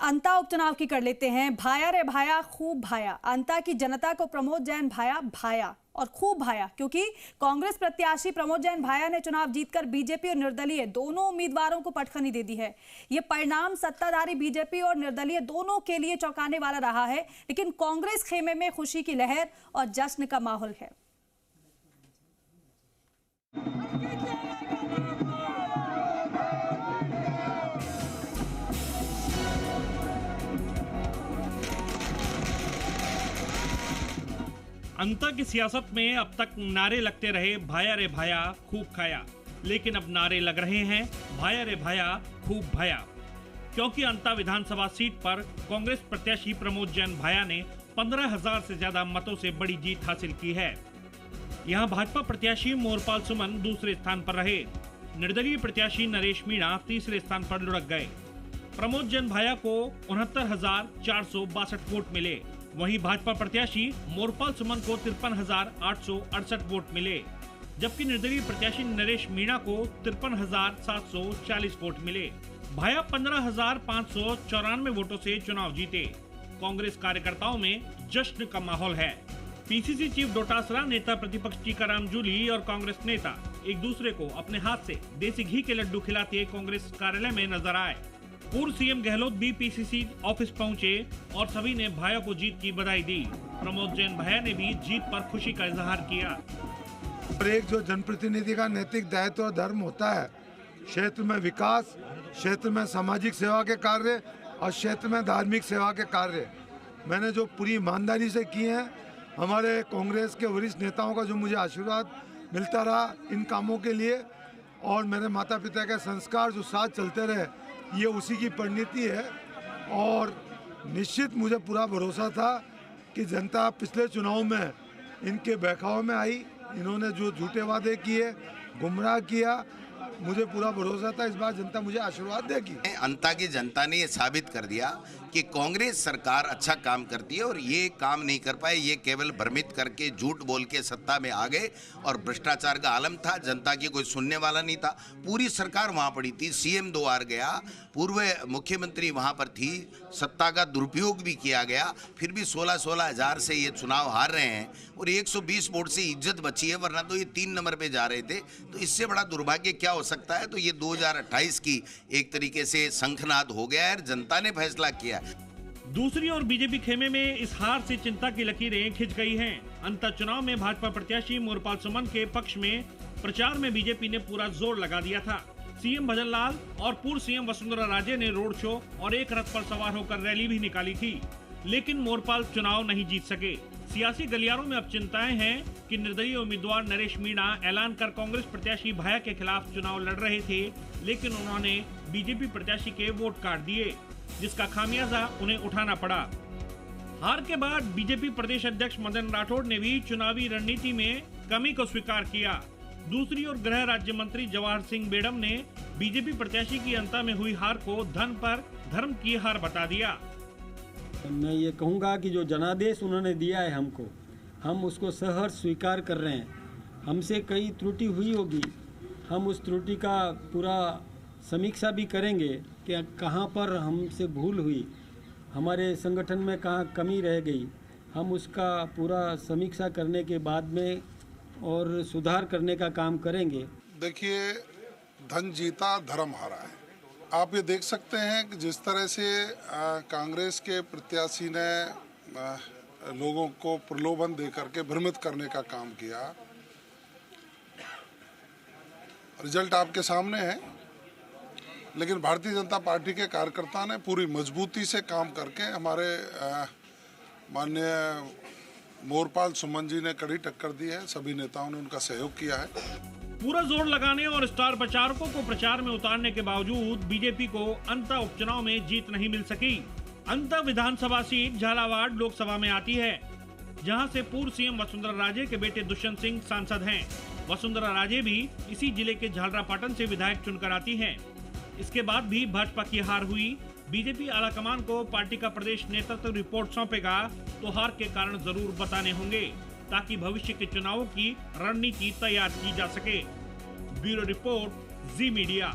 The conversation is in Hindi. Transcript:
अंता उपचुनाव की कर लेते हैं। भाया रे भाया खूब भाया। अंता की जनता को प्रमोद जैन भाया भाया और खूब भाया, क्योंकि कांग्रेस प्रत्याशी प्रमोद जैन भाया ने चुनाव जीतकर बीजेपी और निर्दलीय दोनों उम्मीदवारों को पटखनी दे दी है। ये परिणाम सत्ताधारी बीजेपी और निर्दलीय दोनों के लिए चौंकाने वाला रहा है, लेकिन कांग्रेस खेमे में खुशी की लहर और जश्न का माहौल है। अंता की सियासत में अब तक नारे लगते रहे भाया रे भाया खूब खाया, लेकिन अब नारे लग रहे हैं भाया रे भाया खूब भाया, क्योंकि अंता विधानसभा सीट पर कांग्रेस प्रत्याशी प्रमोद जैन भाया ने 15,000 से ज्यादा मतों से बड़ी जीत हासिल की है। यहां भाजपा प्रत्याशी मोरपाल सुमन दूसरे स्थान पर रहे। निर्दलीय प्रत्याशी नरेश मीणा तीसरे स्थान पर लुढ़क गए। प्रमोद जैन भाया को 69,462 वोट मिले। वहीं भाजपा प्रत्याशी मोरपाल सुमन को 53,868 वोट मिले, जबकि निर्दलीय प्रत्याशी नरेश मीणा को 53,740 वोट मिले। भाया 15,594 वोटों से चुनाव जीते। कांग्रेस कार्यकर्ताओं में जश्न का माहौल है। पीसीसी चीफ डोटासरा, नेता प्रतिपक्ष टीकाराम जूली और कांग्रेस नेता एक दूसरे को अपने हाथ से देसी घी के लड्डू खिलाते कांग्रेस कार्यालय में नजर आए। पूर्व सीएम गहलोत भी पीसीसी ऑफिस पहुंचे और सभी ने भाया को जीत की बधाई दी। प्रमोद जैन भाया ने भी जीत पर खुशी का इजहार किया। और एक जो जनप्रतिनिधि का नैतिक दायित्व और धर्म होता है, क्षेत्र में विकास, क्षेत्र में सामाजिक सेवा के कार्य और क्षेत्र में धार्मिक सेवा के कार्य मैंने जो पूरी ईमानदारी से किए हैं, हमारे कांग्रेस के वरिष्ठ नेताओं का जो मुझे आशीर्वाद मिलता रहा इन कामों के लिए, और मेरे माता पिता के संस्कार जो साथ चलते रहे, ये उसी की परिणति है। और निश्चित मुझे पूरा भरोसा था कि जनता पिछले चुनाव में इनके बहकाव में आई, इन्होंने जो झूठे वादे किए, गुमराह किया, मुझे पूरा भरोसा था इस बार जनता मुझे आशीर्वाद देगी। अंता की जनता ने ये साबित कर दिया कि कांग्रेस सरकार अच्छा काम करती है और ये काम नहीं कर पाए। ये केवल भ्रमित करके झूठ बोल के सत्ता में आ गए और भ्रष्टाचार का आलम था। जनता की कोई सुनने वाला नहीं था। पूरी सरकार वहाँ पड़ी थी। सीएम 2 बार गया, पूर्व मुख्यमंत्री वहाँ पर थी, सत्ता का दुरुपयोग भी किया गया, फिर भी 16-16 हज़ार से ये चुनाव हार रहे हैं और 120 वोट से इज्जत बची है, वरना तो ये 3 नंबर पे जा रहे थे। तो इससे बड़ा दुर्भाग्य क्या हो सकता है। तो ये 2028 की एक तरीके से शंखनाद हो गया है, जनता ने फैसला किया। दूसरी ओर बीजेपी खेमे में इस हार से चिंता की लकीरें खिंच गई हैं। अंतर चुनाव में भाजपा प्रत्याशी मोरपाल सुमन के पक्ष में प्रचार में बीजेपी ने पूरा जोर लगा दिया था। सीएम भजन लाल और पूर्व सीएम वसुंधरा राजे ने रोड शो और एक रथ पर सवार होकर रैली भी निकाली थी, लेकिन मोरपाल चुनाव नहीं जीत सके। सियासी गलियारों में अब चिंताएं हैं कि निर्दलीय उम्मीदवार नरेश मीणा ऐलान कर कांग्रेस प्रत्याशी भाया के खिलाफ चुनाव लड़ रहे थे, लेकिन उन्होंने बीजेपी प्रत्याशी के वोट काट दिए, जिसका खामियाजा उन्हें उठाना पड़ा। हार के बाद बीजेपी प्रदेश अध्यक्ष मदन राठौड़ ने भी चुनावी रणनीति में कमी को स्वीकार किया। दूसरी ओर गृह राज्य मंत्री जवाहर सिंह बेडम ने बीजेपी प्रत्याशी की अंता में हुई हार को धन पर धर्म की हार बता दिया। मैं ये कहूँगा कि जो जनादेश उन्होंने दिया है हमको, हम उसको सहर्ष स्वीकार कर रहे हैं। हमसे कई त्रुटि हुई होगी, हम उस त्रुटि का पूरा समीक्षा भी करेंगे कि कहाँ पर हमसे भूल हुई, हमारे संगठन में कहाँ कमी रह गई, हम उसका पूरा समीक्षा करने के बाद में और सुधार करने का काम करेंगे। देखिए, धन जीता धर्म हारा है। आप ये देख सकते हैं कि जिस तरह से कांग्रेस के प्रत्याशी ने लोगों को प्रलोभन दे करके भ्रमित करने का काम किया, रिजल्ट आपके सामने है। लेकिन भारतीय जनता पार्टी के कार्यकर्ता ने पूरी मजबूती से काम करके हमारे माननीय मोरपाल सुमन जी ने कड़ी टक्कर दी है। सभी नेताओं ने उनका सहयोग किया है। पूरा जोर लगाने और स्टार प्रचारकों को प्रचार में उतारने के बावजूद बीजेपी को अंता उपचुनाव में जीत नहीं मिल सकी। अंता विधानसभा सीट झालावाड़ लोकसभा में आती है, जहां से पूर्व सीएम वसुंधरा राजे के बेटे दुष्यंत सिंह सांसद हैं। वसुंधरा राजे भी इसी जिले के झालरापाटन से विधायक चुनकर आती हैं। इसके बाद भी भाजपा की हार हुई। बीजेपी आलाकमान को पार्टी का प्रदेश नेतृत्व रिपोर्ट सौंपेगा तो हार के कारण जरूर बताने होंगे, ताकि भविष्य के चुनावों की रणनीति तैयार की जा सके। ब्यूरो रिपोर्ट, जी मीडिया।